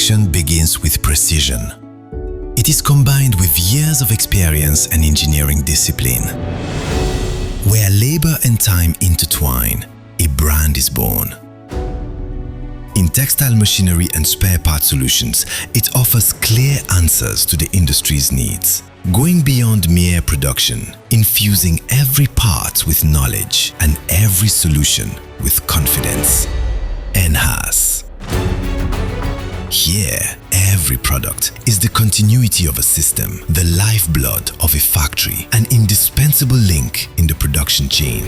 perfection begins with precision. It is combined with years of experience and engineering discipline. Where labor and time intertwine, a brand is born. In textile machinery and spare part solutions, it offers clear answers to the industry's needs, going beyond mere production, infusing every part with knowledge and every solution with confidence. Enhas. Here, every product is the continuity of a system, the lifeblood of a factory, an indispensable link in the production chain.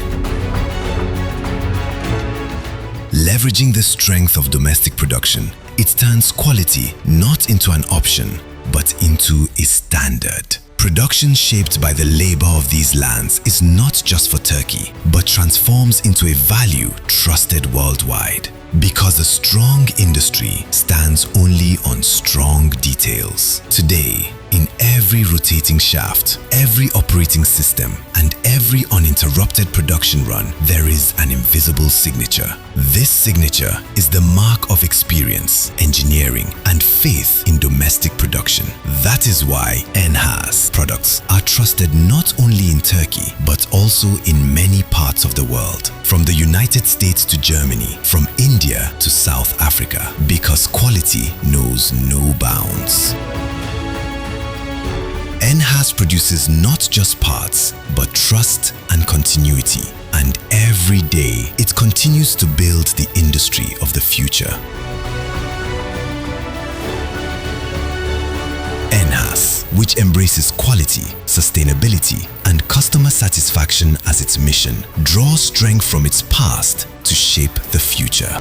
Leveraging the strength of domestic production, it turns quality not into an option, but into a standard. Production shaped by the labor of these lands is not just for Turkey, but transforms into a value trusted worldwide. Because a strong industry stands only on strong details. Today, in every rotating shaft, every operating system, and every uninterrupted production run, there is an invisible signature. This signature is the mark of experience, engineering, and faith in domestic production. That is why Enhas products are trusted not only in Turkey, but also in many parts of the world. From the United States to Germany, from India to South Africa, because quality knows no bounds. Enhas produces not just parts, but trust and continuity. And every day, it continues to build the industry of the future. Enhas, which embraces quality, sustainability, and customer satisfaction as its mission, draws strength from its past to shape the future.